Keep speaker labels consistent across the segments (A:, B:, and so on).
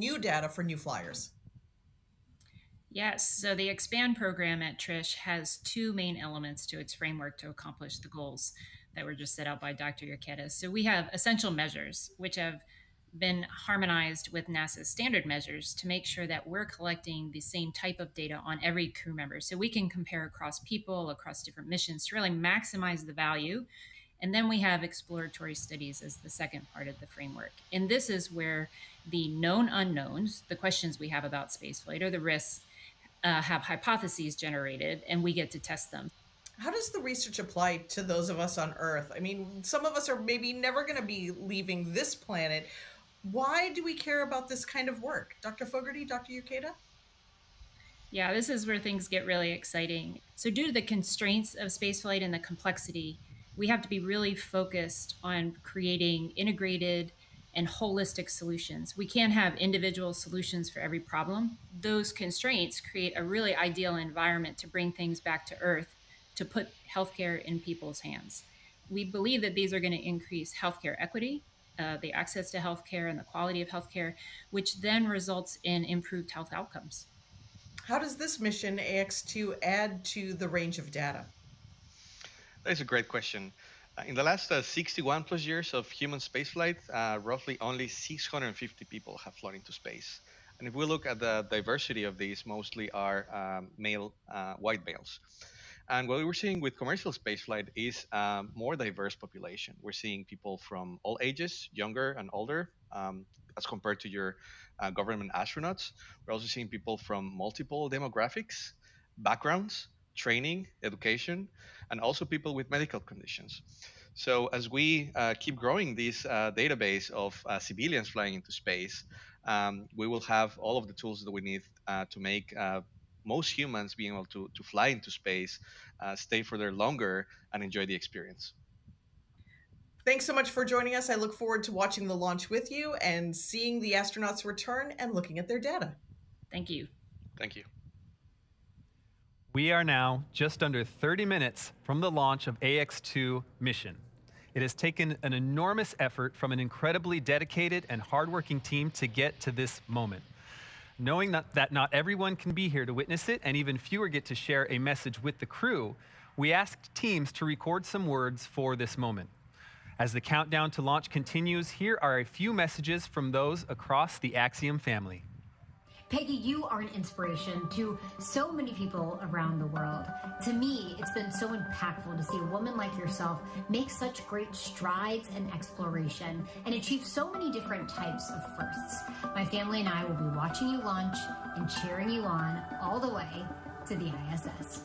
A: new data for new flyers?
B: Yes, so the EXPAND program at Trish has two main elements to its framework to accomplish the goals that were just set out by Dr. Urqueta. So we have essential measures, which have been harmonized with NASA's standard measures to make sure that we're collecting the same type of data on every crew member. So we can compare across people, across different missions to really maximize the value. And then we have exploratory studies as the second part of the framework. And this is where the known unknowns, the questions we have about spaceflight or the risks, have hypotheses generated, and we get to test them.
A: How does the research apply to those of us on Earth? I mean, some of us are maybe never going to be leaving this planet. Why do we care about this kind of work? Dr. Fogarty, Dr. Urqueta?
B: Yeah, this is where things get really exciting. So due to the constraints of spaceflight and the complexity, we have to be really focused on creating integrated and holistic solutions. We can't have individual solutions for every problem. Those constraints create a really ideal environment to bring things back to Earth, to put healthcare in people's hands. We believe that these are going to increase healthcare equity, the access to healthcare and the quality of healthcare, which then results in improved health outcomes.
A: How does this mission, AX2, add to the range of data?
C: That's a great question. In the last 61 plus years of human spaceflight, roughly only 650 people have flown into space. And if we look at the diversity of these, mostly are male, white males. And what we're seeing with commercial spaceflight is a more diverse population. We're seeing people from all ages, younger and older, as compared to your government astronauts. We're also seeing people from multiple demographics, backgrounds, training, education, and also people with medical conditions. So as we keep growing this database of civilians flying into space, we will have all of the tools that we need to make most humans being able to fly into space, stay for there longer, and enjoy the experience.
A: Thanks so much for joining us. I look forward to watching the launch with you and seeing the astronauts return and looking at their data.
B: Thank you.
C: Thank you.
D: We are now just under 30 minutes from the launch of AX2 mission. It has taken an enormous effort from an incredibly dedicated and hardworking team to get to this moment. Knowing that not everyone can be here to witness it, and even fewer get to share a message with the crew, we asked teams to record some words for this moment. As the countdown to launch continues, here are a few messages from those across the Axiom family.
E: Peggy, you are an inspiration to so many people around the world. To me, it's been so impactful to see a woman like yourself make such great strides in exploration and achieve so many different types of firsts. My family and I will be watching you launch and cheering you on all the way to the ISS.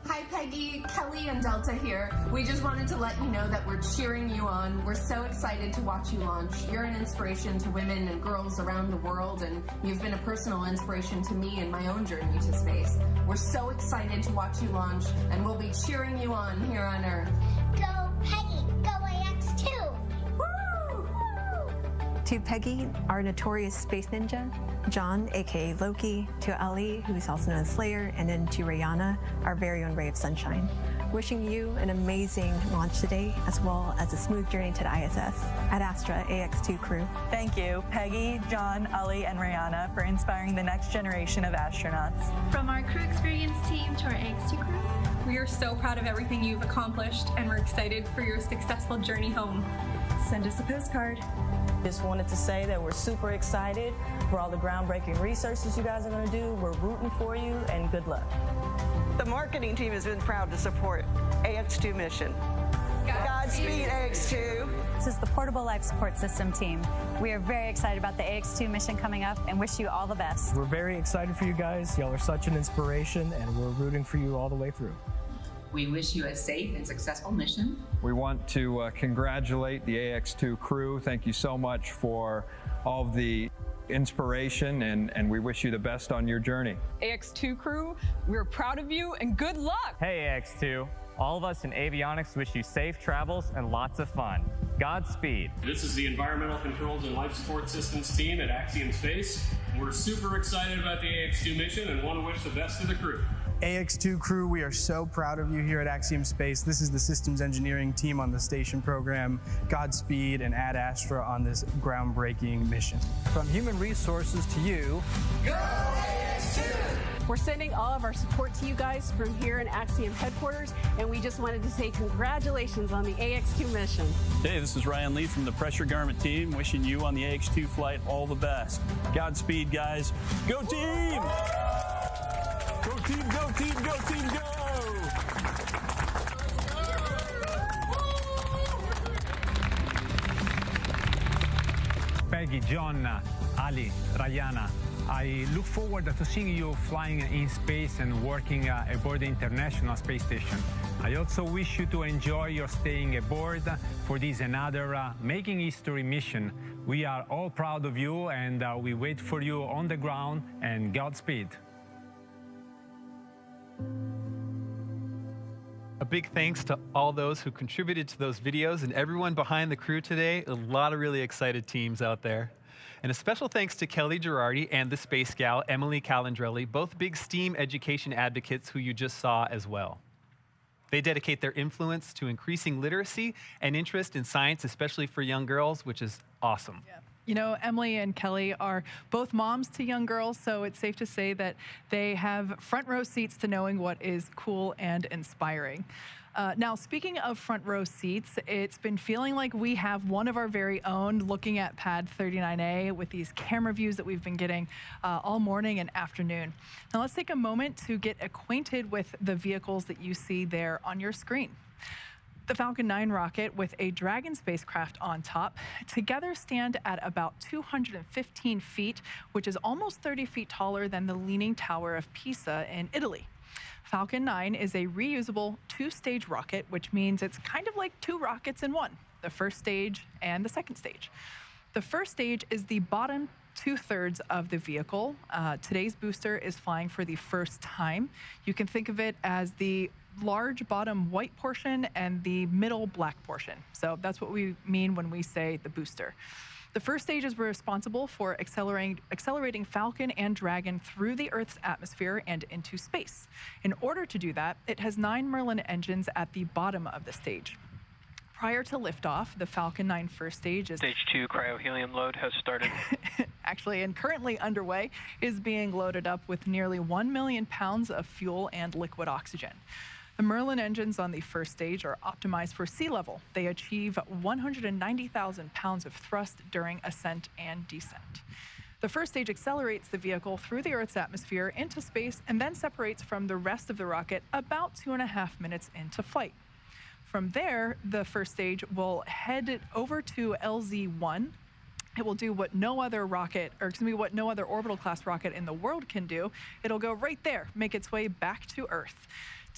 F: Hi Peggy, Kelly and Delta here. We just wanted to let you know that we're cheering you on. We're so excited to watch you launch. You're an inspiration to women and girls around the world, and you've been a personal inspiration to me in my own journey to space. We're so excited to watch you launch, and we'll be cheering you on here on Earth.
G: Go Peggy, go AX2!
F: Woo!
H: To Peggy, our notorious space ninja, John, aka Loki, to Ali, who's also known as Slayer, and then to Rayyanah, our very own ray of sunshine. Wishing you an amazing launch today, as well as a smooth journey to the ISS. Ad Astra AX2 crew.
I: Thank you, Peggy, John, Ali, and Rayyanah, for inspiring the next generation of astronauts.
J: From our crew experience team to our AX2 crew,
K: we are so proud of everything you've accomplished, and we're excited for your successful journey home.
I: Send us a postcard.
L: Just wanted to say that we're super excited for all the groundbreaking researches you guys are going to do. We're rooting for you, and good luck.
M: The marketing team has been proud to support AX2 mission. Godspeed, AX2.
N: This is the Portable Life Support System team. We are very excited about the AX2 mission coming up and wish you all the best.
O: We're very excited for you guys. Y'all are such an inspiration, and we're rooting for you all the way through.
P: We wish you a safe and successful mission.
Q: We want to congratulate the AX2 crew. Thank you so much for all of the inspiration, and we wish you the best on your journey.
K: AX2 crew, we're proud of you and good luck!
R: Hey AX2, all of us in avionics wish you safe travels and lots of fun. Godspeed.
S: This is the Environmental Controls and Life Support Systems team at Axiom Space. We're super excited about the AX2 mission and want to wish the best to the crew.
T: AX2 crew, we are so proud of you here at Axiom Space. This is the systems engineering team on the station program. Godspeed and Ad Astra on this groundbreaking mission.
O: From human resources to you,
U: go AX2!
V: We're sending all of our support to you guys from here in Axiom headquarters, and we just wanted to say congratulations on the AX2 mission.
W: Hey, this is Ryan Lee from the Pressure Garment team, wishing you on the AX2 flight all the best. Godspeed, guys. Go team! Go team, go team, go team, go!
X: Peggy, John, Ali, Rayyanah, I look forward to seeing you flying in space and working aboard the International Space Station. I also wish you to enjoy your staying aboard for this another Making History mission. We are all proud of you, and we wait for you on the ground, and Godspeed.
D: A big thanks to all those who contributed to those videos and everyone behind the crew today. A lot of really excited teams out there. And a special thanks to Kelly Girardi and the Space Gal, Emily Calandrelli, both big STEAM education advocates who you just saw as well. They dedicate their influence to increasing literacy and interest in science, especially for young girls, which is awesome.
Y: Yeah. You know, Emily and Kelly are both moms to young girls, so it's safe to say that they have front row seats to knowing what is cool and inspiring. Now, speaking of front row seats, it's been feeling like we have one of our very own looking at Pad 39A with these camera views that we've been getting all morning and afternoon. Now, let's take a moment to get acquainted with the vehicles that you see there on your screen. The Falcon 9 rocket with a Dragon spacecraft on top together stand at about 215 feet, which is almost 30 feet taller than the Leaning Tower of Pisa in Italy. Falcon 9 is a reusable two-stage rocket, which means it's kind of like two rockets in one, the first stage and the second stage. The first stage is the bottom two-thirds of the vehicle. Today's booster is flying for the first time. You can think of it as the large bottom white portion and the middle black portion. So that's what we mean when we say the booster. The first stage is responsible for accelerating Falcon and Dragon through the Earth's atmosphere and into space. In order to do that, it has 9 Merlin engines at the bottom of the stage. Prior to liftoff, the Falcon 9 first stage is...
Z: Stage 2 cryohelium load has started.
Y: Actually, and currently underway, is being loaded up with nearly 1 million pounds of fuel and liquid oxygen. The Merlin engines on the first stage are optimized for sea level. They achieve 190,000 pounds of thrust during ascent and descent. The first stage accelerates the vehicle through the Earth's atmosphere into space and then separates from the rest of the rocket about 2.5 minutes into flight. From there, the first stage will head over to LZ-1. It will do what no other rocket, or excuse me, what no other orbital class rocket in the world can do. It'll go right there, make its way back to Earth.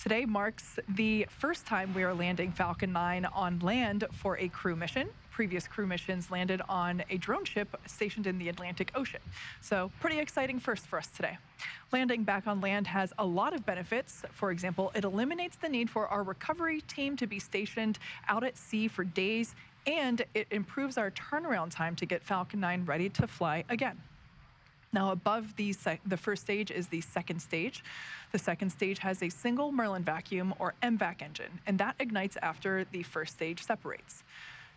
Y: Today marks the first time we are landing Falcon 9 on land for a crew mission. Previous crew missions landed on a drone ship stationed in the Atlantic Ocean. So pretty exciting first for us today. Landing back on land has a lot of benefits. For example, it eliminates the need for our recovery team to be stationed out at sea for days, and it improves our turnaround time to get Falcon 9 ready to fly again. Now, above the first stage is the second stage. The second stage has a single Merlin vacuum, or MVAC engine, and that ignites after the first stage separates.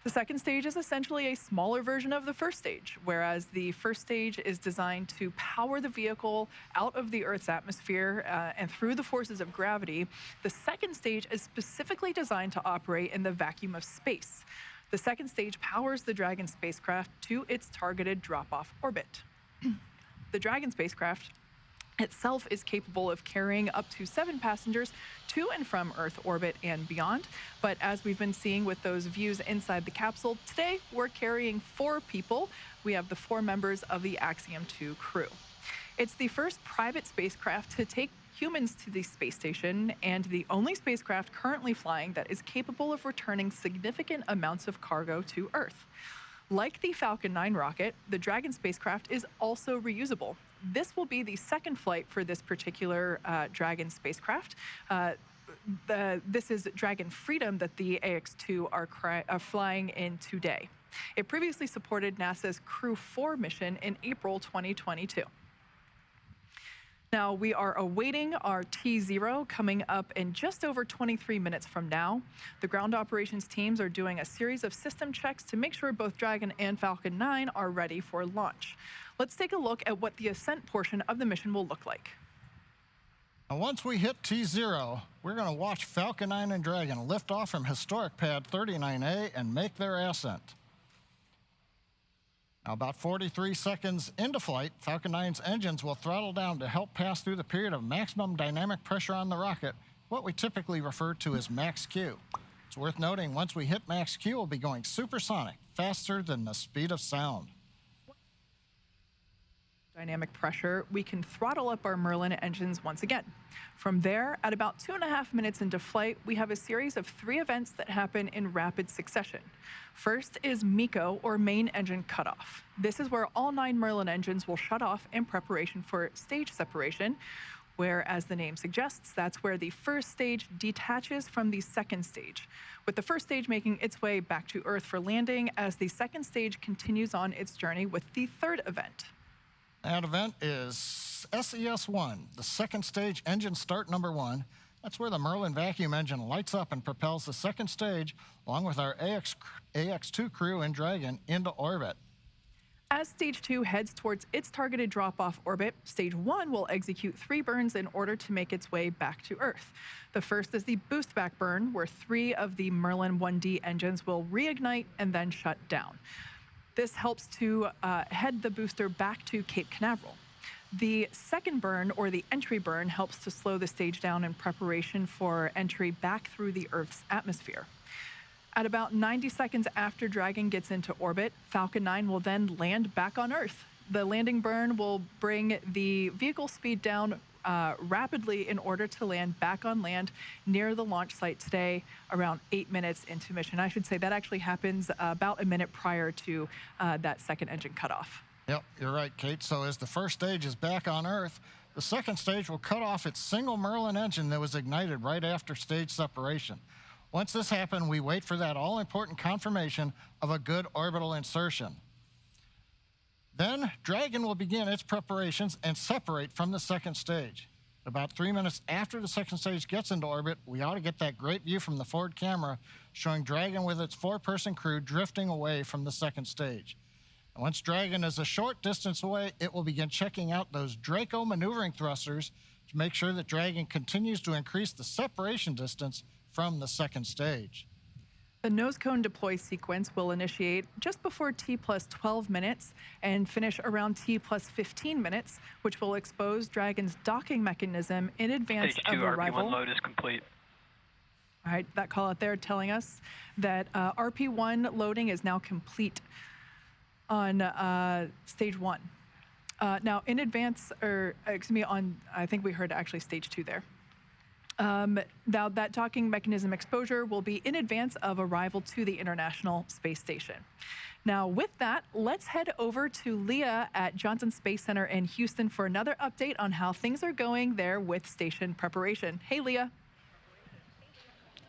Y: The second stage is essentially a smaller version of the first stage, whereas the first stage is designed to power the vehicle out of the Earth's atmosphere and through the forces of gravity. The second stage is specifically designed to operate in the vacuum of space. The second stage powers the Dragon spacecraft to its targeted drop-off orbit. The Dragon spacecraft itself is capable of carrying up to 7 passengers to and from Earth orbit and beyond. But as we've been seeing with those views inside the capsule, today we're carrying 4 people. We have the 4 members of the Axiom 2 crew. It's the first private spacecraft to take humans to the space station and the only spacecraft currently flying that is capable of returning significant amounts of cargo to Earth. Like the Falcon 9 rocket, the Dragon spacecraft is also reusable. This will be the second flight for this particular Dragon spacecraft. This is Dragon Freedom that the AX2 are flying in today. It previously supported NASA's Crew 4 mission in April 2022. Now, we are awaiting our T0 coming up in just over 23 minutes from now. The ground operations teams are doing a series of system checks to make sure both Dragon and Falcon 9 are ready for launch. Let's take a look at what the ascent portion of the mission will look like.
A: Now, once we hit T0, we're going to watch Falcon 9 and Dragon lift off from historic pad 39A and make their ascent. Now, about 43 seconds into flight, Falcon 9's engines will throttle down to help pass through the period of maximum dynamic pressure on the rocket, what we typically refer to as max Q. It's worth noting, once we hit max Q, we'll be going supersonic, faster than the speed of sound.
Y: Dynamic pressure, we can throttle up our Merlin engines once again. From there, at about 2.5 minutes into flight, we have a series of 3 events that happen in rapid succession. First is MECO, or main engine cutoff. This is where all 9 Merlin engines will shut off in preparation for stage separation, where, as the name suggests, that's where the first stage detaches from the second stage, with the first stage making its way back to Earth for landing as the second stage continues on its journey with the third event.
A: That event is SES-1, the second stage engine start number 1. That's where the Merlin vacuum engine lights up and propels the second stage, along with our AX-2 crew and Dragon, into orbit.
Y: As Stage 2 heads towards its targeted drop-off orbit, Stage 1 will execute 3 burns in order to make its way back to Earth. The first is the boost back burn, where 3 of the Merlin 1D engines will reignite and then shut down. This helps to head the booster back to Cape Canaveral. The second burn, or the entry burn, helps to slow the stage down in preparation for entry back through the Earth's atmosphere. At about 90 seconds after Dragon gets into orbit, Falcon 9 will then land back on Earth. The landing burn will bring the vehicle speed down rapidly in order to land back on land near the launch site today, around 8 minutes into mission. I should say that actually happens about a minute prior to that second engine cutoff.
A: Yep, you're right, Kate. So as the first stage is back on Earth, the second stage will cut off its single Merlin engine that was ignited right after stage separation. Once this happens, we wait for that all-important confirmation of a good orbital insertion. Then, Dragon will begin its preparations and separate from the second stage. About 3 minutes after the second stage gets into orbit, we ought to get that great view from the forward camera showing Dragon with its 4-person crew drifting away from the second stage. And once Dragon is a short distance away, it will begin checking out those Draco maneuvering thrusters to make sure that Dragon continues to increase the separation distance from the second stage.
Y: The nose cone deploy sequence will initiate just before T plus 12 minutes and finish around T plus 15 minutes, which will expose Dragon's docking mechanism in advance
Z: Stage 2
Y: of arrival.
Z: RP1 load is complete.
Y: All right, that call out there telling us that RP1 loading is now complete on Stage 1. Now, in advance, or excuse me, on, I think we heard actually Stage 2 there. Now, that docking mechanism exposure will be in advance of arrival to the International Space Station. Now, with that, let's head over to Leah at Johnson Space Center in Houston for another update on how things are going there with station preparation. Hey, Leah.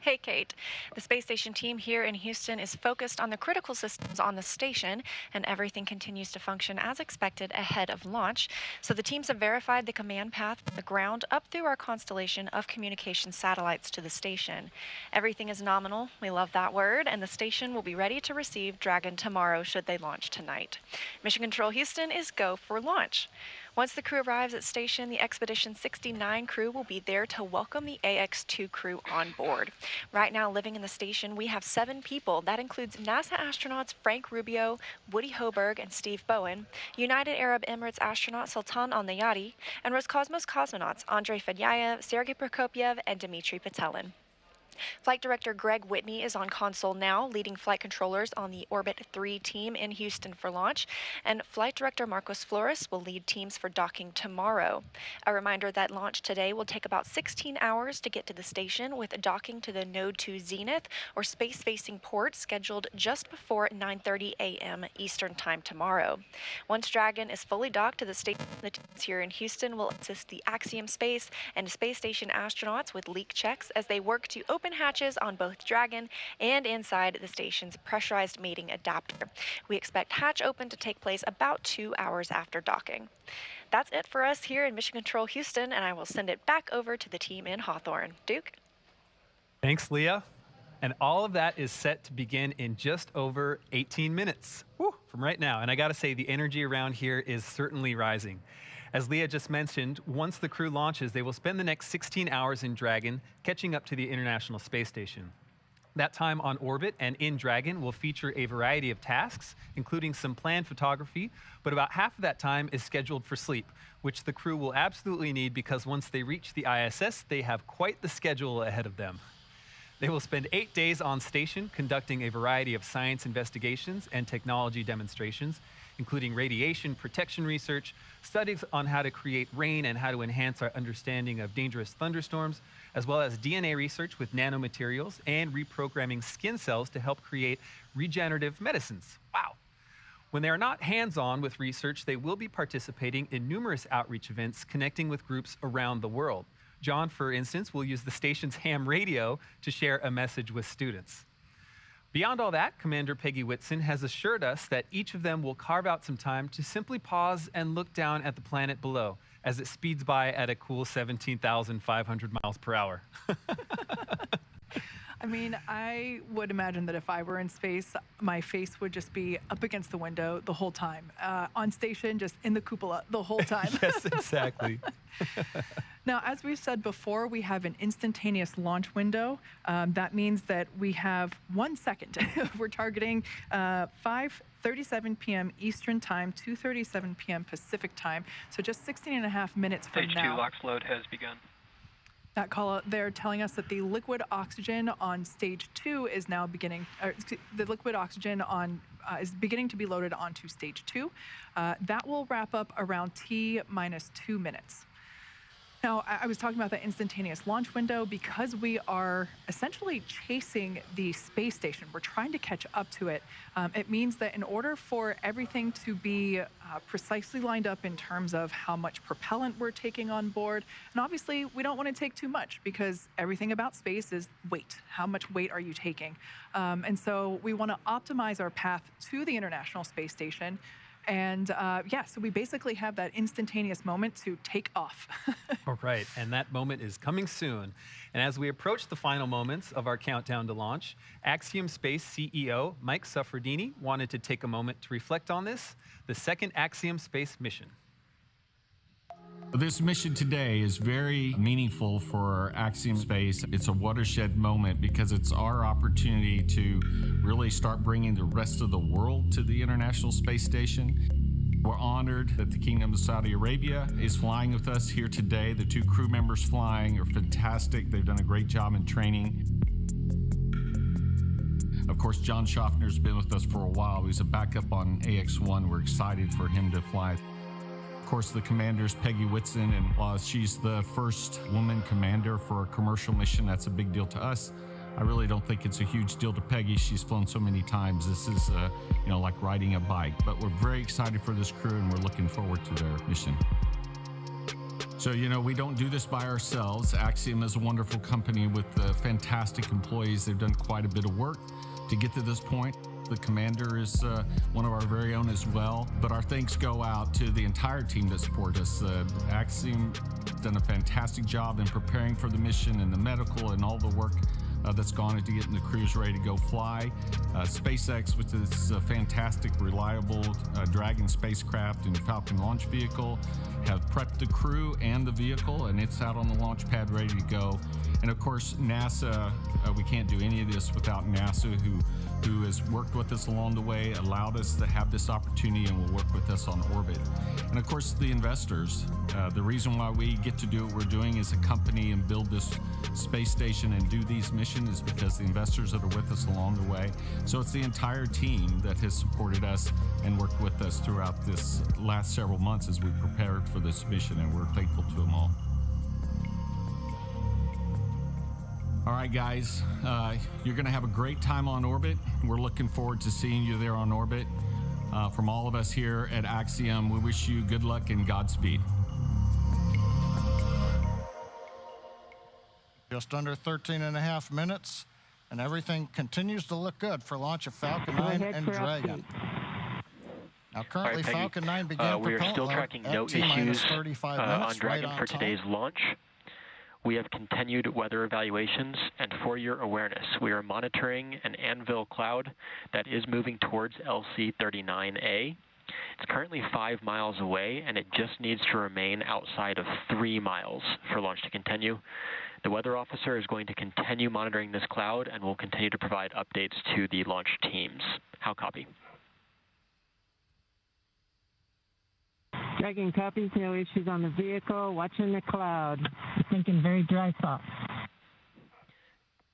B: Hey, Kate. The space station team here in Houston is focused on the critical systems on the station, and everything continues to function as expected ahead of launch. So the teams have verified the command path from the ground up through our constellation of communication satellites to the station. Everything is nominal. We love that word, and the station will be ready to receive Dragon tomorrow should they launch tonight. Mission Control Houston is go for launch. Once the crew arrives at station, the Expedition 69 crew will be there to welcome the AX-2 crew on board. Right now, living in the station, we have 7 people. That includes NASA astronauts Frank Rubio, Woody Hoberg, and Steve Bowen, United Arab Emirates astronaut Sultan Al-Nayati, and Roscosmos cosmonauts Andrei Fedyayev, Sergei Prokopyev, and Dmitry Petelin. Flight Director Greg Whitney is on console now, leading flight controllers on the Orbit 3 team in Houston for launch, and Flight Director Marcos Flores will lead teams for docking tomorrow. A reminder that launch today will take about 16 hours to get to the station, with docking to the Node 2 Zenith, or space-facing port, scheduled just before 9:30 a.m. Eastern Time tomorrow. Once Dragon is fully docked to the station, the teams here in Houston will assist the Axiom Space and Space Station astronauts with leak checks as they work to open open hatches on both Dragon and inside the station's pressurized mating adapter. We expect hatch open to take place about 2 hours after docking. That's it for us here in Mission Control Houston, and I will send it back over to the team in Hawthorne. Duke?
D: Thanks, Leah. And all of that is set to begin in just over 18 minutes from right now. And I got to say, the energy around here is certainly rising. As Leah just mentioned, once the crew launches, they will spend the next 16 hours in Dragon, catching up to the International Space Station. That time on orbit and in Dragon will feature a variety of tasks, including some planned photography, but about half of that time is scheduled for sleep, which the crew will absolutely need because once they reach the ISS, they have quite the schedule ahead of them. They will spend 8 days on station conducting a variety of science investigations and technology demonstrations, including radiation protection research, studies on how to create rain and how to enhance our understanding of dangerous thunderstorms, as well as DNA research with nanomaterials and reprogramming skin cells to help create regenerative medicines. Wow. When they are not hands-on with research, they will be participating in numerous outreach events connecting with groups around the world. John, for instance, will use the station's ham radio to share a message with students. Beyond all that, Commander Peggy Whitson has assured us that each of them will carve out some time to simply pause and look down at the planet below as it speeds by at a cool 17,500 miles per hour.
Y: I mean, I would imagine that if I were in space, my face would just be up against the window the whole time. On station, just in the cupola the whole time.
D: Yes, exactly.
Y: Now, as we've said before, we have an instantaneous launch window. That means that we have 1 second. We're targeting 5:37 p.m. Eastern Time, 2:37 p.m. Pacific Time. So just 16.5 minutes from
Z: Stage
Y: now.
Z: 2 LOX load has begun.
Y: That call out, they're telling us that the liquid oxygen on stage 2 is now beginning, the liquid oxygen on is beginning to be loaded onto stage 2. That will wrap up around T-2 minutes. Now, I was talking about that instantaneous launch window because we are essentially chasing the space station. We're trying to catch up to it. It means that in order for everything to be precisely lined up in terms of how much propellant we're taking on board, and obviously we don't want to take too much because everything about space is weight. How much weight are you taking? And so we want to optimize our path to the International Space Station. And yeah, so we basically have that instantaneous moment to take off.
D: All right, and that moment is coming soon. And as we approach the final moments of our countdown to launch, Axiom Space CEO Mike Suffredini wanted to take a moment to reflect on this, the second Axiom Space mission.
C: This mission today is very meaningful for Axiom Space. It's a watershed moment because it's our opportunity to really start bringing the rest of the world to the International Space Station. We're honored that the Kingdom of Saudi Arabia is flying with us here today. The 2 crew members flying are fantastic. They've done a great job in training. Of course, John Shoffner's been with us for a while. He's a backup on AX-1. We're excited for him to fly. Of course, the commander's Peggy Whitson, and while she's the first woman commander for a commercial mission, that's a big deal to us. I really don't think it's a huge deal to Peggy. She's flown so many times. This is, like riding a bike. But we're very excited for this crew, and we're looking forward to their mission. So, we don't do this by ourselves. Axiom is a wonderful company with fantastic employees. They've done quite a bit of work to get to this point. The commander is one of our very own as well, but our thanks go out to the entire team that support us. Axiom done a fantastic job in preparing for the mission and the medical and all the work that's gone into getting the crews ready to go fly. SpaceX, which is a fantastic, reliable Dragon spacecraft and Falcon launch vehicle, have prepped the crew and the vehicle, and it's out on the launch pad ready to go. And of course, NASA, we can't do any of this without NASA, who has worked with us along the way, allowed us to have this opportunity, and will work with us on orbit. And of course, the investors. The reason why we get to do what we're doing as a company and build this space station and do these missions is because the investors that are with us along the way. So it's the entire team that has supported us and worked with us throughout this last several months as we prepared for this mission, and we're thankful to them all. All right, guys, you're going to have a great time on orbit. We're looking forward to seeing you there on orbit. From all of us here at Axiom, we wish you good luck and Godspeed.
A: Just under 13.5 minutes, and everything continues to look good for launch of Falcon 9 and Dragon. Now, currently,
E: Peggy,
A: Falcon 9 began
E: we are still tracking no issues
A: 35
E: on
A: minutes,
E: Dragon
A: right
E: for
A: on time.
E: today's launch. We have continued weather evaluations, and for your awareness, we are monitoring an anvil cloud that is moving towards LC-39A. It's currently 5 miles away, and it just needs to remain outside of 3 miles for launch to continue. The weather officer is going to continue monitoring this cloud and will continue to provide updates to the launch teams. How copy?
F: Dragon copies, no issues on the vehicle, watching the cloud. Thinking very dry thoughts.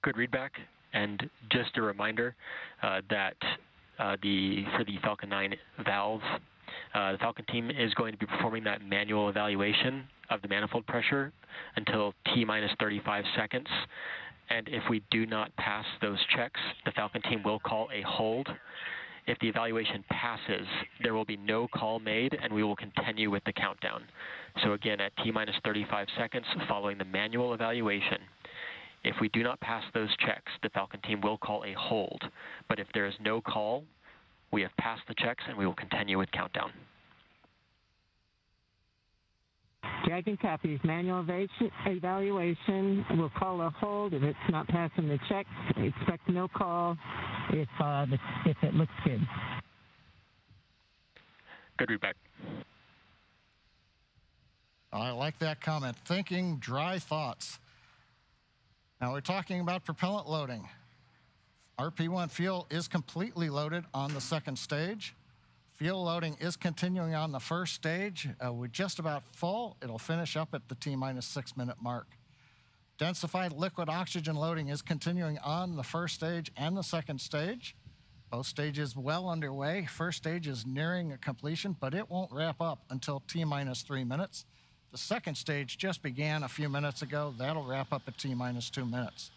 E: Good readback, and just a reminder that for the Falcon 9 valve, the Falcon team is going to be performing that manual evaluation of the manifold pressure until T-minus 35 seconds. And if we do not pass those checks, the Falcon team will call a hold. If the evaluation passes, there will be no call made, and we will continue with the countdown. So again, at T-minus 35 seconds following the manual evaluation, if we do not pass those checks, the Falcon team will call a hold. But if there is no call, we have passed the checks, and we will continue with countdown.
F: Dragon copies, manual evaluation. We'll call a hold if it's not passing the checks. Expect no call if it looks good.
E: Good readback.
A: I like that comment. Thinking dry thoughts. Now we're talking about propellant loading. RP1 fuel is completely loaded on the second stage. Fuel loading is continuing on the first stage. We're just about full. It'll finish up at the T-minus 6 minute mark. Densified liquid oxygen loading is continuing on the first stage and the second stage. Both stages well underway. First stage is nearing a completion, but it won't wrap up until T-minus 3 minutes. The second stage just began a few minutes ago. That'll wrap up at T-minus 2 minutes.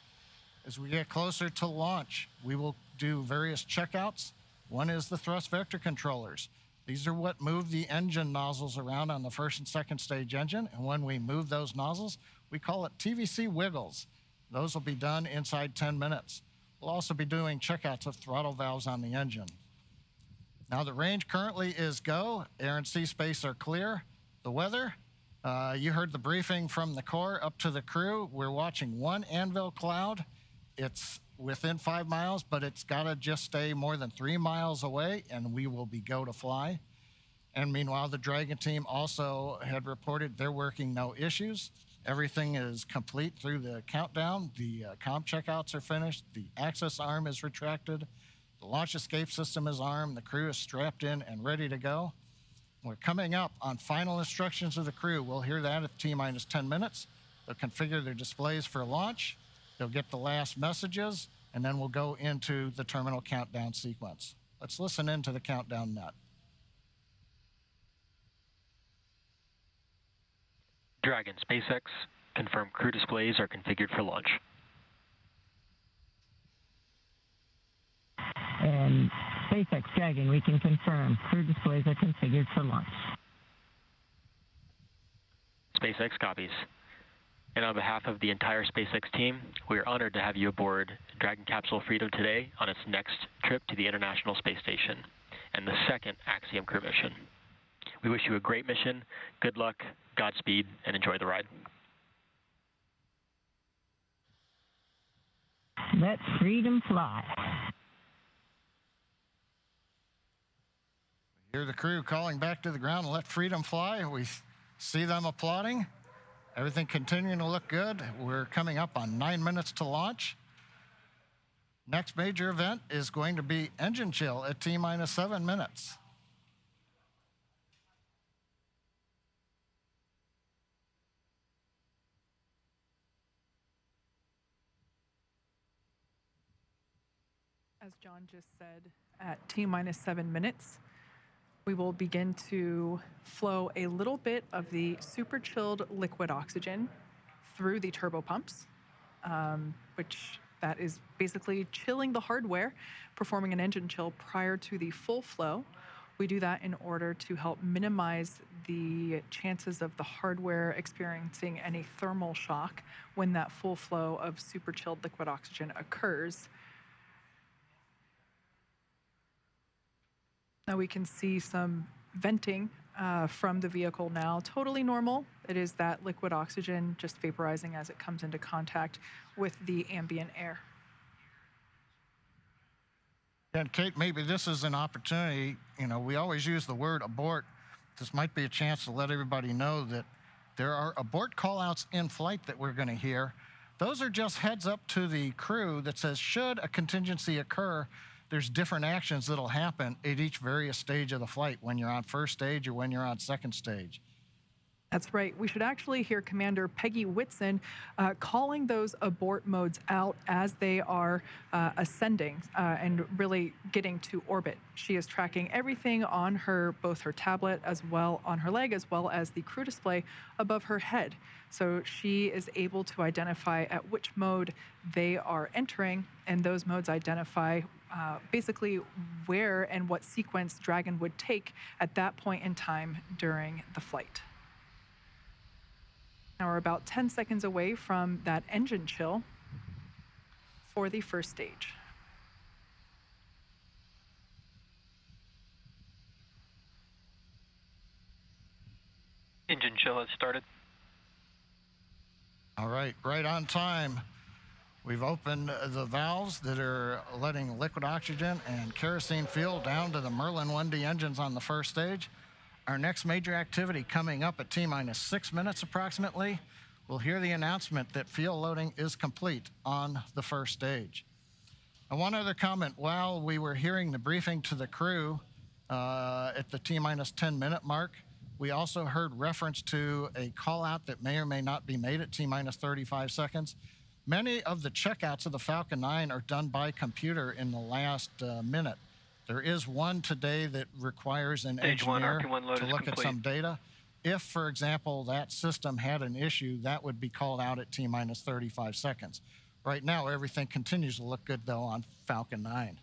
A: As we get closer to launch, we will do various checkouts. One is the thrust vector controllers. These are what move the engine nozzles around on the first and second stage engine. And when we move those nozzles, we call it TVC wiggles. Those will be done inside 10 minutes. We'll also be doing checkouts of throttle valves on the engine. Now the range currently is go. Air and sea space are clear. The weather, you heard the briefing from the Corps up to the crew. We're watching one anvil cloud. It's within 5 miles, but it's got to just stay more than 3 miles away, and we will be go to fly. And meanwhile, the Dragon team also had reported they're working no issues. Everything is complete through the countdown. The comm checkouts are finished. The access arm is retracted. The launch escape system is armed. The crew is strapped in and ready to go. We're coming up on final instructions of the crew. We'll hear that at T-minus 10 minutes. They'll configure their displays for launch. They'll get the last messages, and then we'll go into the terminal countdown sequence. Let's listen into the countdown net.
E: Dragon, SpaceX, confirm crew displays are configured for launch.
F: And SpaceX, Dragon, we can confirm crew displays are configured for launch.
E: SpaceX copies. And on behalf of the entire SpaceX team, we are honored to have you aboard Dragon Capsule Freedom today on its next trip to the International Space Station and the second Axiom crew mission. We wish you a great mission, good luck, Godspeed, and enjoy the ride.
F: Let freedom fly.
A: Hear the crew calling back to the ground, let freedom fly. We see them applauding. Everything continuing to look good. We're coming up on 9 minutes to launch. Next major event is going to be engine chill at T-minus 7 minutes.
Y: As John just said, at T-minus 7 minutes, we will begin to flow a little bit of the super chilled liquid oxygen through the turbo pumps, which that is basically chilling the hardware, performing an engine chill prior to the full flow. We do that in order to help minimize the chances of the hardware experiencing any thermal shock when that full flow of super chilled liquid oxygen occurs. Now we can see some venting from the vehicle now. Totally normal. It is that liquid oxygen just vaporizing as it comes into contact with the ambient air.
A: And Kate, maybe this is an opportunity. You know, we always use the word abort. This might be a chance to let everybody know that there are abort callouts in flight that we're going to hear. Those are just heads up to the crew that says, should a contingency occur, there's different actions that'll happen at each various stage of the flight, when you're on first stage or when you're on second stage.
Y: That's right. We should actually hear Commander Peggy Whitson calling those abort modes out as they are ascending and really getting to orbit. She is tracking everything on her, both her tablet as well on her leg, as well as the crew display above her head. So she is able to identify at which mode they are entering, and those modes identify basically where and what sequence Dragon would take at that point in time during the flight. Now we're about 10 seconds away from that engine chill for the first stage.
Z: Engine chill has started.
A: All right, right on time. We've opened the valves that are letting liquid oxygen and kerosene fuel down to the Merlin 1D engines on the first stage. Our next major activity coming up at T-minus 6 minutes approximately, we'll hear the announcement that fuel loading is complete on the first stage. And one other comment, while we were hearing the briefing to the crew at the T-minus 10 minute mark, we also heard reference to a call out that may or may not be made at T-minus 35 seconds. Many of the checkouts of the Falcon 9 are done by computer in the last minute. There is one today that requires an engineer to look at some data. If, for example, that system had an issue, that would be called out at T-minus 35 seconds. Right now, everything continues to look good, though, on Falcon 9.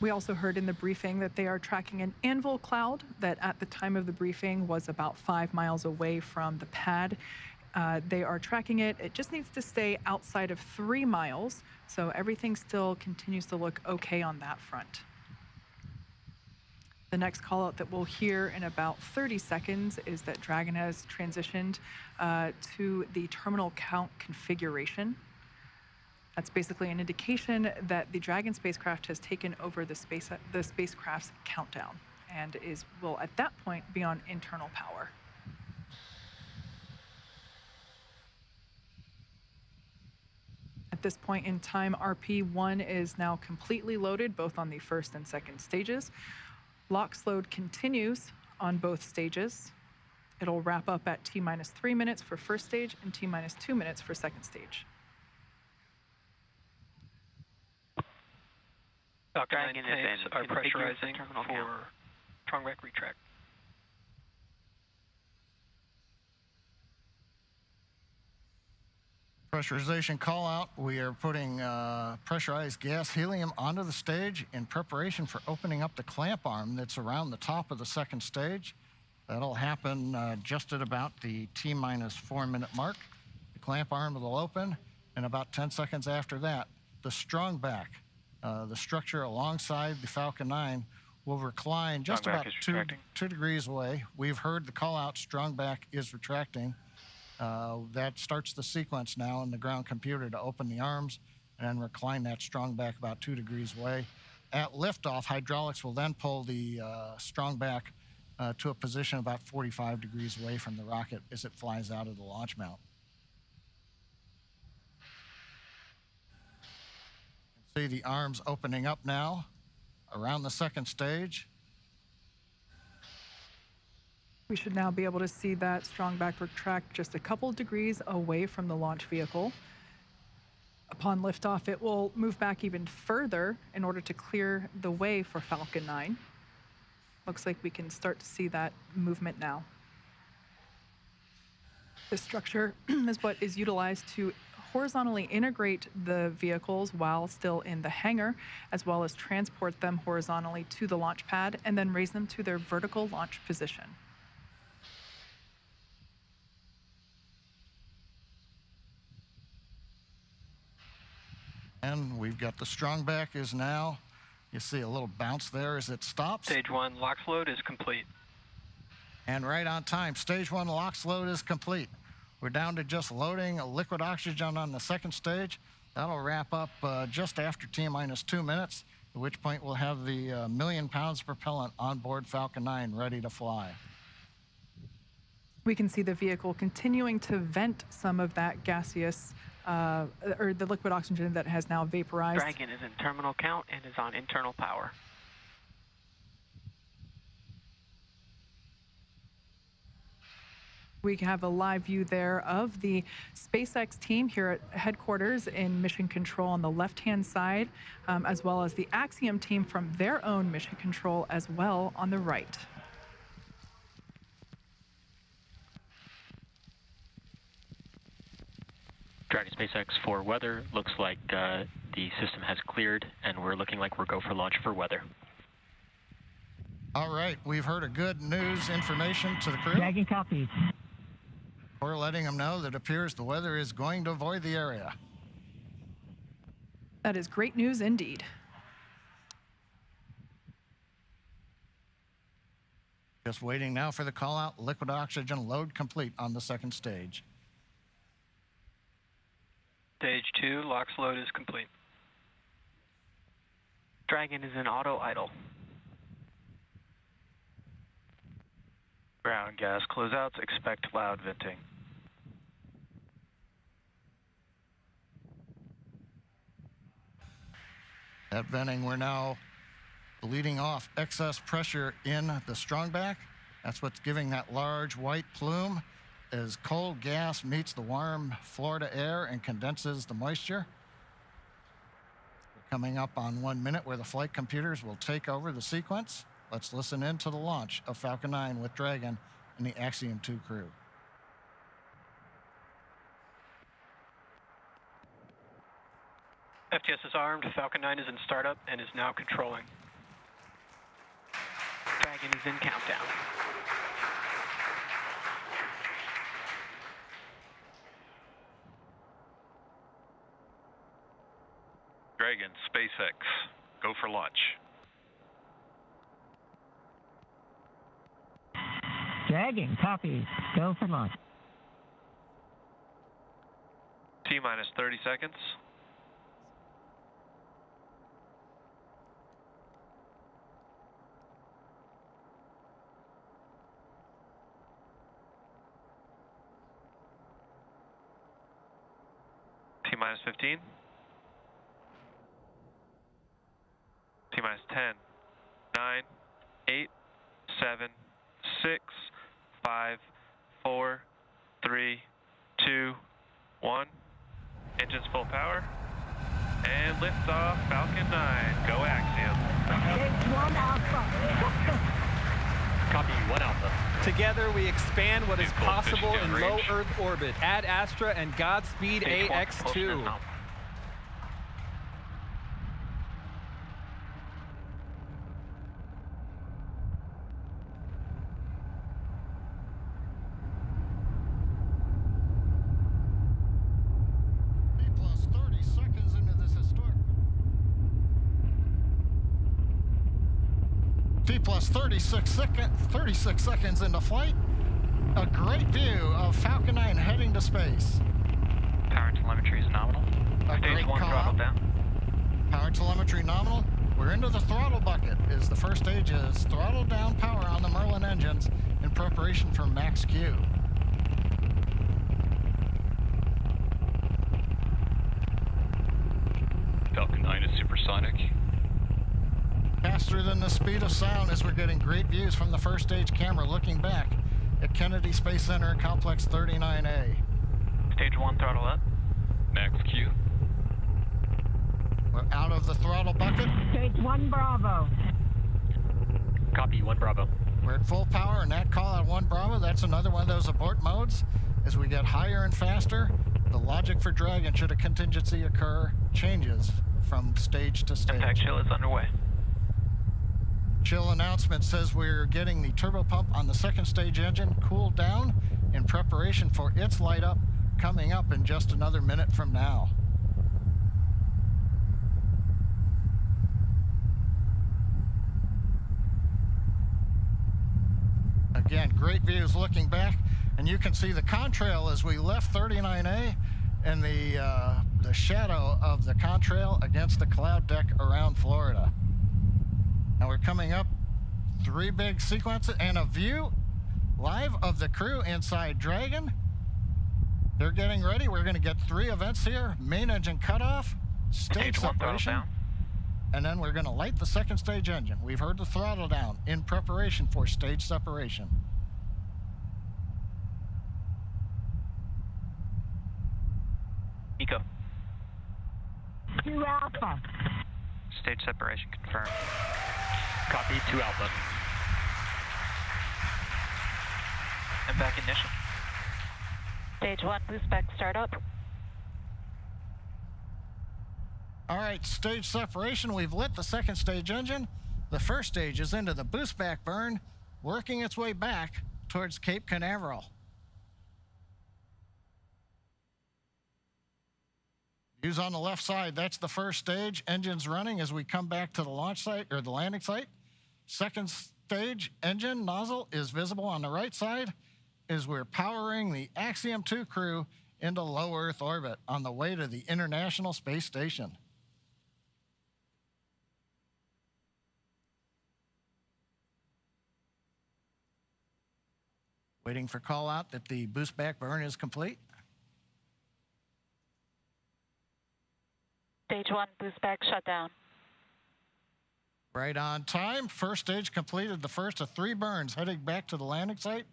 Y: We also heard in the briefing that they are tracking an anvil cloud that at the time of the briefing was about 5 miles away from the pad. They are tracking it. It just needs to stay outside of 3 miles, so everything still continues to look okay on that front. The next call out that we'll hear in about 30 seconds is that Dragon has transitioned to the terminal count configuration. That's basically an indication that the Dragon spacecraft has taken over the spacecraft's countdown and will at that point be on internal power. At this point in time, RP1 is now completely loaded, both on the first and second stages. LOX load continues on both stages. It'll wrap up at T-minus 3 minutes for first stage and T-minus 2 minutes for second stage.
Z: Dragon tanks are pressurizing for Trongback retract.
A: Pressurization call out. We are putting pressurized gas helium onto the stage in preparation for opening up the clamp arm that's around the top of the second stage. That'll happen just at about the T-minus 4 minute mark. The clamp arm will open, and about 10 seconds after that, the strong back, the structure alongside the Falcon 9, will recline just about two degrees away. We've heard the call out, strong back is retracting. That starts the sequence now in the ground computer to open the arms and recline that strong back about 2 degrees away. At liftoff, hydraulics will then pull the strong back to a position about 45 degrees away from the rocket as it flies out of the launch mount. See the arms opening up now around the second stage.
Y: We should now be able to see that strong back retract just a couple degrees away from the launch vehicle. Upon liftoff, it will move back even further in order to clear the way for Falcon 9. Looks like we can start to see that movement now. This structure is what is utilized to horizontally integrate the vehicles while still in the hangar, as well as transport them horizontally to the launch pad and then raise them to their vertical launch position.
A: And we've got the strongback is now, you see a little bounce there as it stops.
Z: Stage 1 LOX load is complete.
A: And right on time, stage 1 LOX load is complete. We're down to just loading liquid oxygen on the second stage. That'll wrap up just after T-minus 2 minutes, at which point we'll have the 1 million pounds of propellant on board Falcon 9 ready to fly.
Y: We can see the vehicle continuing to vent some of that gaseous or the liquid oxygen that has now vaporized.
Z: Dragon is in terminal count and is on internal power.
Y: We have a live view there of the SpaceX team here at headquarters in mission control on the left-hand side, as well as the Axiom team from their own mission control as well on the right.
E: Dragon SpaceX for weather. Looks like the system has cleared, and we're looking like we're go for launch for weather.
A: All right, we've heard a good news information to the crew.
F: Dragon copies.
A: We're letting them know that it appears the weather is going to avoid the area.
Y: That is great news indeed.
A: Just waiting now for the call out. Liquid oxygen load complete on the second stage.
Z: Stage 2 LOX load is complete. Dragon is in auto idle.
G: Ground gas closeouts, expect loud venting.
A: At venting, we're now bleeding off excess pressure in the strongback. That's what's giving that large white plume as cold gas meets the warm Florida air and condenses the moisture. We're coming up on 1 minute where the flight computers will take over the sequence. Let's listen in to the launch of Falcon 9 with Dragon and the Axiom 2 crew.
Z: FTS is armed. Falcon 9 is in startup and is now controlling. Dragon is in countdown.
G: Dragon, SpaceX, go for launch.
F: Dragon, copy. Go for launch.
G: T-minus 30 seconds. T-minus 15. T-minus 10, 9, 8, 7, 6, 5, 4, 3, 2, 1. Engines full power. And liftoff, Falcon 9. Go Axiom.
F: Stage 1 Alpha.
E: Copy 1 Alpha.
D: Together we expand what is possible in low Earth orbit. Ad Astra and Godspeed AX2.
A: Plus 36 seconds into flight. A great view of Falcon 9 heading to space.
Z: Power telemetry is nominal.
A: Stage 1 throttle down. Power telemetry nominal. We're into the throttle bucket as the first stage is throttled down power on the Merlin engines in preparation for max Q.
G: Falcon 9 is supersonic.
A: Faster than the speed of sound as we're getting great views from the first stage camera looking back at Kennedy Space Center Complex 39A.
Z: Stage 1 throttle up.
G: Max Q.
A: We're out of the throttle bucket.
F: Stage 1 Bravo.
E: Copy 1 Bravo.
A: We're at full power and that call out 1 Bravo, that's another one of those abort modes As we get higher and faster, the logic for Dragon, should a contingency occur, changes from stage to stage.
Z: Impact chill is underway.
A: Chill announcement says we're getting the turbo pump on the second stage engine cooled down in preparation for its light up, coming up in just another minute from now. Again, great views looking back, and you can see the contrail as we left 39A and the shadow of the contrail against the cloud deck around Florida. Now we're coming up 3 big sequences and a view live of the crew inside Dragon. They're getting ready. We're going to get 3 events here: main engine cutoff, stage separation, and then we're going to light the second stage engine. We've heard the throttle down in preparation for stage separation.
Z: Nico.
F: 2 Alpha.
Z: Stage separation confirmed. Copy, 2 Alpha. And back ignition.
H: Stage 1, boost back startup.
A: All right, stage separation. We've lit the second stage engine. The first stage is into the boost back burn, working its way back towards Cape Canaveral. Views on the left side, that's the first stage. Engines running as we come back to the launch site, or the landing site. Second stage engine nozzle is visible on the right side as we're powering the Axiom 2 crew into low Earth orbit on the way to the International Space Station. Waiting for call out that the boost back burn is complete.
H: Stage 1, boost back shutdown.
A: Right on time. First stage completed the first of 3 burns, heading back to the landing site.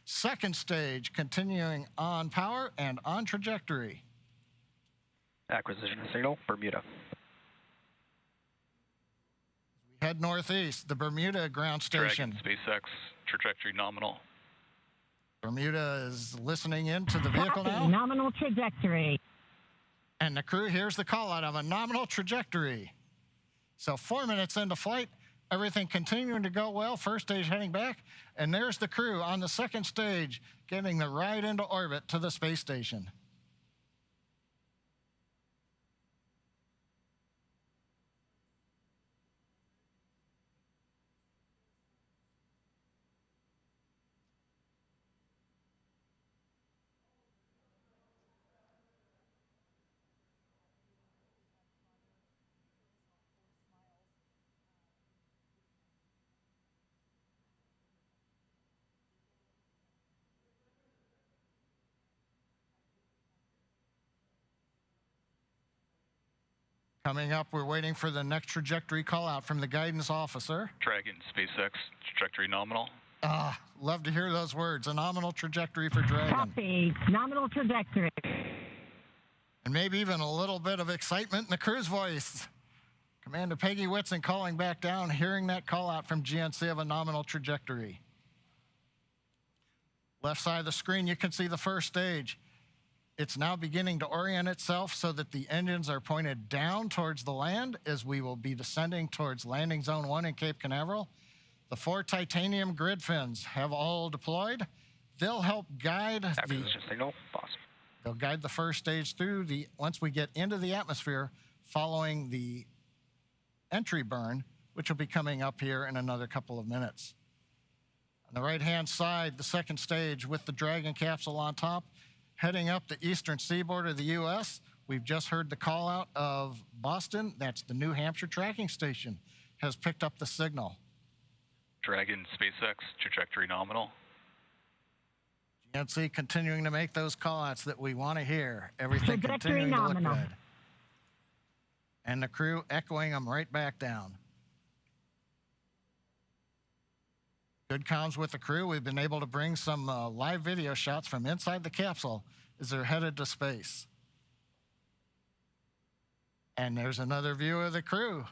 A: Second stage continuing on power and on trajectory.
Z: Acquisition of signal, Bermuda.
A: We head northeast, the Bermuda ground station.
G: Dragon, SpaceX, trajectory nominal.
A: Bermuda is listening into the vehicle now.
F: Nominal trajectory.
A: And the crew hears the call out of a nominal trajectory. So 4 minutes into flight, everything continuing to go well. First stage heading back, and there's the crew on the second stage getting the ride into orbit to the space station. Coming up, we're waiting for the next trajectory call out from the guidance officer.
G: Dragon, SpaceX, trajectory nominal.
A: Love to hear those words. A nominal trajectory for Dragon.
F: Copy. Nominal trajectory.
A: And maybe even a little bit of excitement in the crew's voice. Commander Peggy Whitson calling back down, hearing that call out from GNC of a nominal trajectory. Left side of the screen, you can see the first stage. It's now beginning to orient itself so that the engines are pointed down towards the land as we will be descending towards landing zone 1 in Cape Canaveral. The 4 titanium grid fins have all deployed. They'll help guide They'll guide the first stage through once we get into the atmosphere following the entry burn, which will be coming up here in another couple of minutes. On the right-hand side, the second stage with the Dragon capsule on top, heading up the eastern seaboard of the U.S. We've just heard the call out of Boston. That's the New Hampshire tracking station, has picked up the signal.
G: Dragon, SpaceX, trajectory nominal.
A: GNC continuing to make those call outs that we want to hear. Everything continuing to look good. And the crew echoing them right back down. Good comms with the crew. We've been able to bring some live video shots from inside the capsule as they're headed to space. And there's another view of the crew.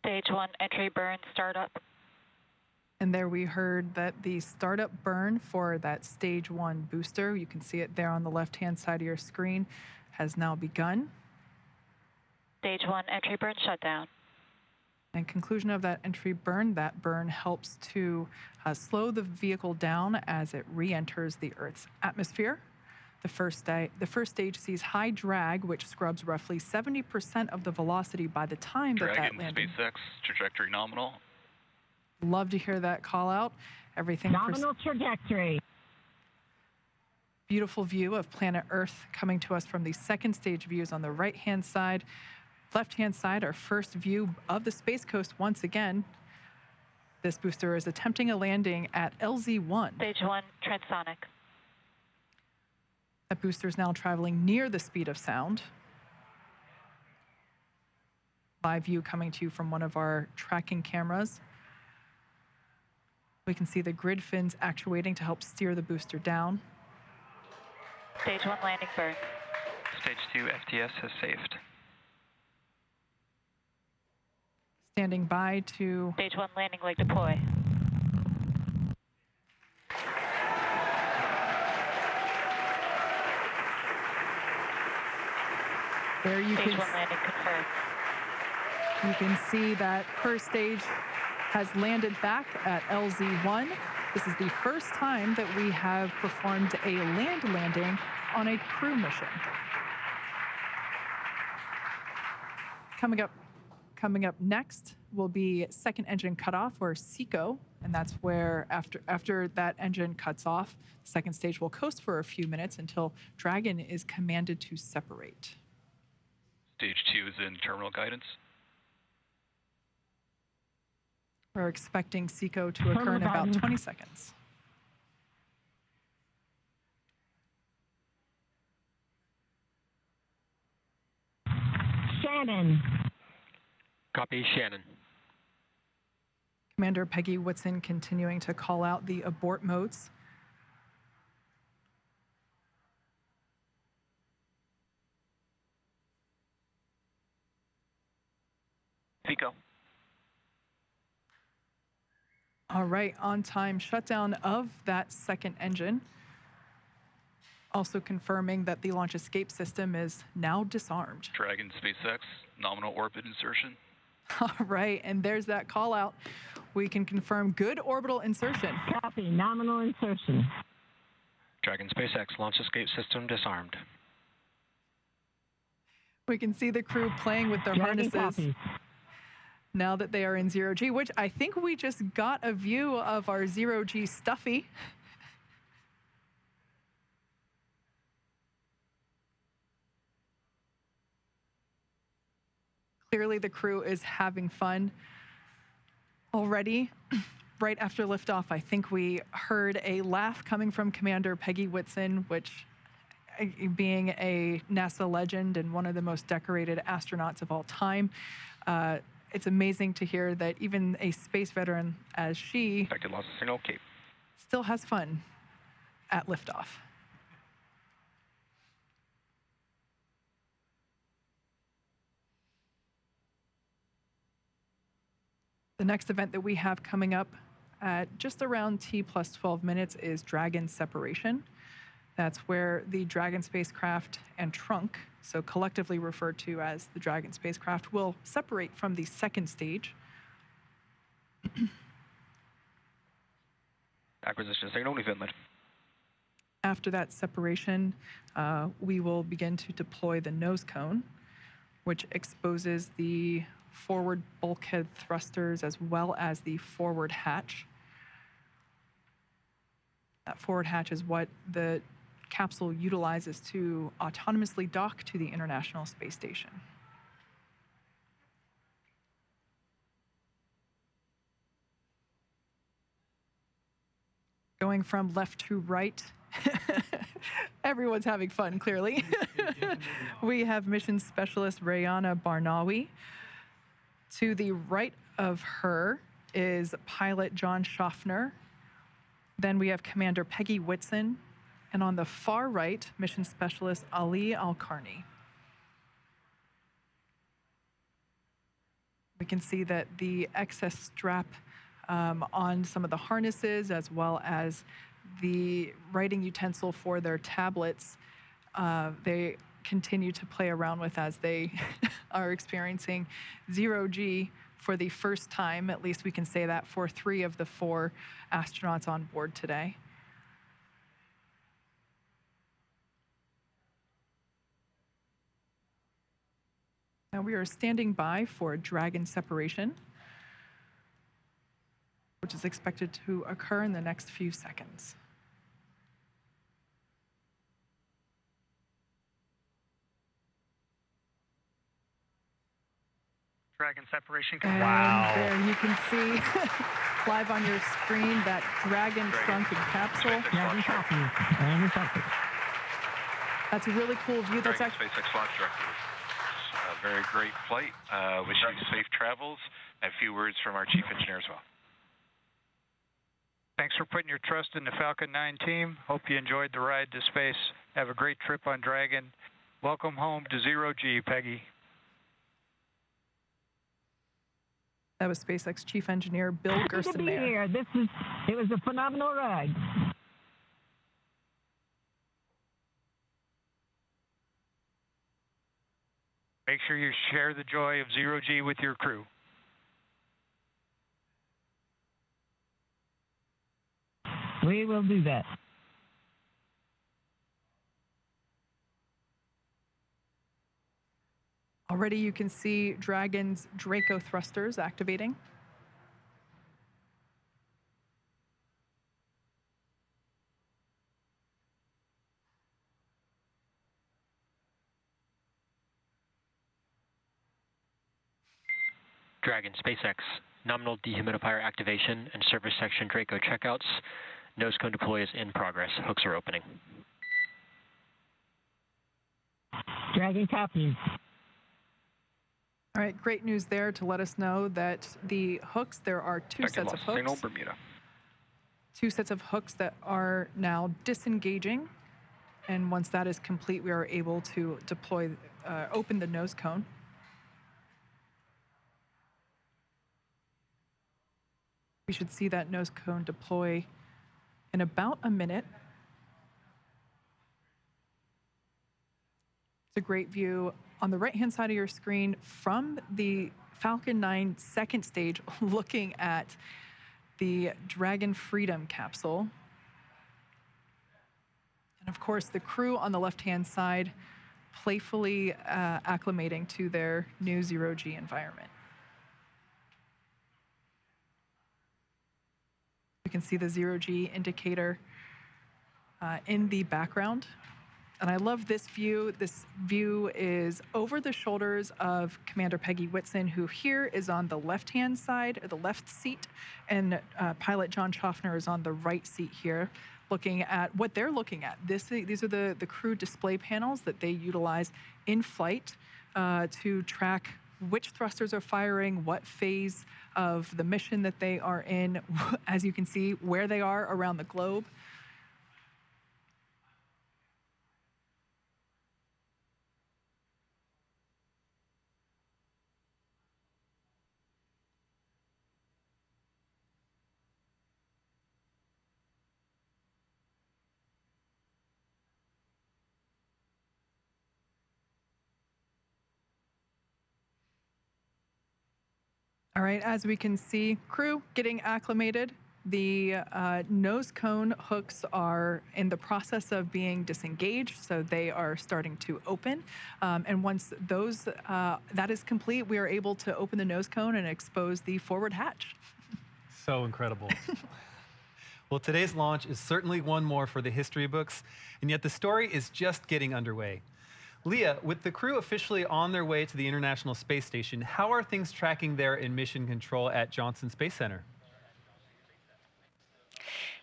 H: Stage 1, entry burn, startup.
Y: And there we heard that the startup burn for that stage 1 booster, you can see it there on the left-hand side of your screen, has now begun.
H: Stage 1 entry burn shutdown.
Y: And conclusion of that entry burn, that burn helps to slow the vehicle down as it re-enters the Earth's atmosphere. The first stage sees high drag, which scrubs roughly 70% of the velocity by the time that landed.
G: SpaceX, trajectory nominal.
Y: Love to hear that call out. Everything
F: nominal trajectory.
Y: Beautiful view of planet Earth coming to us from the second stage views on the right-hand side. Left-hand side, our first view of the Space Coast once again. This booster is attempting a landing at LZ-1.
H: Stage 1 transonic.
Y: That booster is now traveling near the speed of sound. Live view coming to you from one of our tracking cameras. We can see the grid fins actuating to help steer the booster down.
H: Stage 1 landing burn.
Z: Stage 2 FTS has saved.
Y: Standing by to...
H: Stage 1 landing leg deploy.
Y: There you
H: Stage
Y: can...
H: 1 landing confirmed.
Y: You can see that first stage has landed back at LZ-1. This is the first time that we have performed a land landing on a crew mission. Coming up next will be second engine cutoff, or SECO, and that's where after that engine cuts off, the second stage will coast for a few minutes until Dragon is commanded to separate.
G: Stage 2 is in terminal guidance.
Y: We're expecting SECO to occur in about 20 seconds.
F: Shannon.
E: Copy, Shannon.
Y: Commander Peggy Whitson continuing to call out the abort modes.
Z: SECO.
Y: All right, on-time shutdown of that second engine. Also confirming that the launch escape system is now disarmed.
G: Dragon SpaceX, nominal orbit insertion.
Y: All right, and there's that call out. We can confirm good orbital insertion.
F: Copy, nominal insertion.
E: Dragon SpaceX, launch escape system disarmed.
Y: We can see the crew playing with their harnesses.
F: Copy.
Y: Now that they are in zero-G, which I think we just got a view of our zero-G Stuffy. Clearly the crew is having fun already. Right after liftoff, I think we heard a laugh coming from Commander Peggy Whitson, which, being a NASA legend and one of the most decorated astronauts of all time, it's amazing to hear that even a space veteran as she still has fun at liftoff. The next event that we have coming up at just around T plus 12 minutes is Dragon separation. That's where the Dragon spacecraft and trunk, so collectively referred to as the Dragon spacecraft, will separate from the second stage.
Z: Acquisition signal Finland.
Y: After that separation, we will begin to deploy the nose cone, which exposes the forward bulkhead thrusters as well as the forward hatch. That forward hatch is what the capsule utilizes to autonomously dock to the International Space Station. Going from left to right, everyone's having fun, clearly. We have mission specialist Rayyanah Barnawi. To the right of her is pilot John Shoffner. Then we have Commander Peggy Whitson. And on the far right, mission specialist Ali Al-Karni. We can see that the excess strap on some of the harnesses, as well as the writing utensil for their tablets. They continue to play around with as they are experiencing zero-G for the first time. At least we can say that for 3 of the 4 astronauts on board today. Now we are standing by for Dragon separation, which is expected to occur in the next few seconds.
Z: Dragon separation.
Y: And
Z: wow.
Y: There you can see live on your screen that Dragon trunk and capsule. That's a really cool view. That's actually
G: SpaceX launch director. A very great flight. Wish you safe travels. And a few words from our chief engineer as well.
Z: Thanks for putting your trust in the Falcon 9 team. Hope you enjoyed the ride to space. Have a great trip on Dragon. Welcome home to zero-G, Peggy.
Y: That was SpaceX Chief Engineer Bill Gerstenmaier.
F: Happy to be here. It was a phenomenal ride.
Z: Make sure you share the joy of zero-G with your crew.
F: We will do that.
Y: Already you can see Dragon's Draco thrusters activating.
E: Dragon SpaceX, nominal dehumidifier activation and service section Draco checkouts. Nose cone deploy is in progress. Hooks are opening.
F: Dragon copies.
Y: All right, great news there to let us know that the hooks, there are 2 sets of hooks.
Z: Signal, Bermuda.
Y: 2 sets of hooks that are now disengaging. And once that is complete, we are able to deploy, open the nose cone. We should see that nose cone deploy in about a minute. It's a great view on the right-hand side of your screen from the Falcon 9 second stage, looking at the Dragon Freedom capsule. And of course, the crew on the left-hand side playfully acclimating to their new zero-G environment. You can see the zero-G indicator in the background. And I love this view. This view is over the shoulders of Commander Peggy Whitson, who here is on the left-hand side, or the left seat, and pilot John Shoffner is on the right seat here, looking at what they're looking at. These are the crew display panels that they utilize in flight to track which thrusters are firing, what phase of the mission that they are in, as you can see, where they are around the globe. All right, as we can see, crew getting acclimated. The nose cone hooks are in the process of being disengaged, so they are starting to open. And once that is complete, we are able to open the nose cone and expose the forward hatch.
D: So incredible. Well, today's launch is certainly one more for the history books, and yet the story is just getting underway. Leah, with the crew officially on their way to the International Space Station, how are things tracking there in mission control at Johnson Space Center?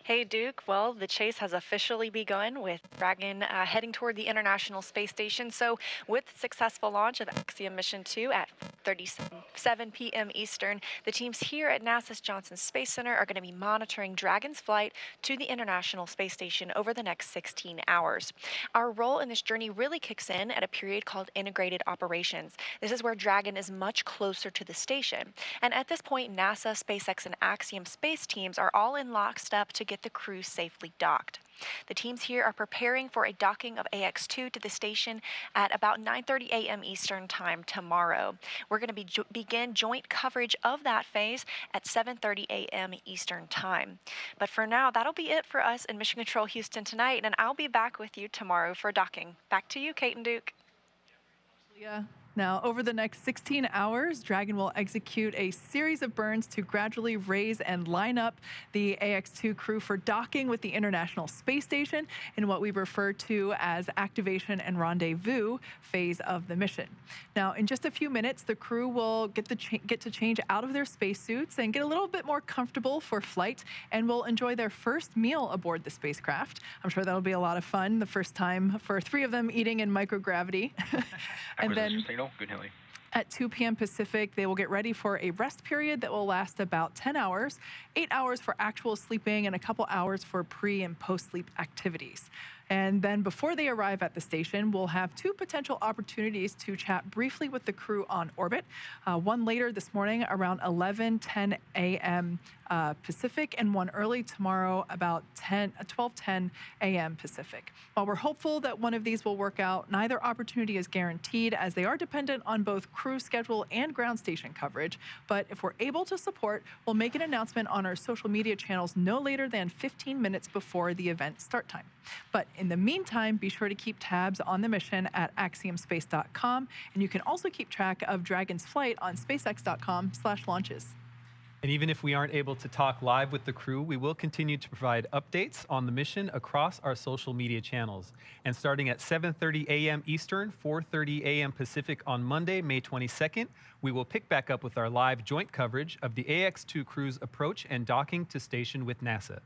B: Hey, Duke. Well, the chase has officially begun with Dragon heading toward the International Space Station. So with the successful launch of Axiom Mission 2 at 7 p.m. Eastern, the teams here at NASA's Johnson Space Center are going to be monitoring Dragon's flight to the International Space Station over the next 16 hours. Our role in this journey really kicks in at a period called Integrated Operations. This is where Dragon is much closer to the station. And at this point, NASA, SpaceX, and Axiom Space teams are all in lockstep to get the crew safely docked. The teams here are preparing for a docking of AX-2 to the station at about 9:30 a.m. Eastern Time tomorrow. We're going to begin joint coverage of that phase at 7:30 a.m. Eastern Time. But for now, that'll be it for us in Mission Control Houston tonight, and I'll be back with you tomorrow for docking. Back to you, Kate and Duke.
Y: Yeah. Now, over the next 16 hours, Dragon will execute a series of burns to gradually raise and line up the AX-2 crew for docking with the International Space Station in what we refer to as activation and rendezvous phase of the mission. Now, in just a few minutes, the crew will get to change out of their spacesuits and get a little bit more comfortable for flight, and will enjoy their first meal aboard the spacecraft. I'm sure that'll be a lot of fun, the first time for 3 of them eating in microgravity. And then at 2 p.m. Pacific, they will get ready for a rest period that will last about 10 hours, 8 hours for actual sleeping, and a couple hours for pre- and post-sleep activities. And then before they arrive at the station, we'll have 2 potential opportunities to chat briefly with the crew on orbit. One later this morning around 11:10 a.m. Pacific, and one early tomorrow about 12:10 a.m. Pacific. While we're hopeful that one of these will work out, neither opportunity is guaranteed, as they are dependent on both crew schedule and ground station coverage. But if we're able to support, we'll make an announcement on our social media channels no later than 15 minutes before the event start time. But in the meantime, be sure to keep tabs on the mission at axiomspace.com, and you can also keep track of Dragon's flight on spacex.com/launches.
D: And even if we aren't able to talk live with the crew, we will continue to provide updates on the mission across our social media channels. And starting at 7:30 a.m. Eastern, 4:30 a.m. Pacific on Monday, May 22nd, we will pick back up with our live joint coverage of the AX-2 crew's approach and docking to station with NASA.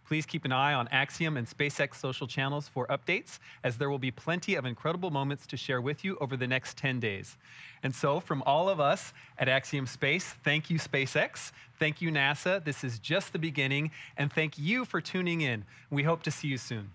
D: Please keep an eye on Axiom and SpaceX social channels for updates, as there will be plenty of incredible moments to share with you over the next 10 days. And so, from all of us at Axiom Space, thank you, SpaceX. Thank you, NASA. This is just the beginning. And thank you for tuning in. We hope to see you soon.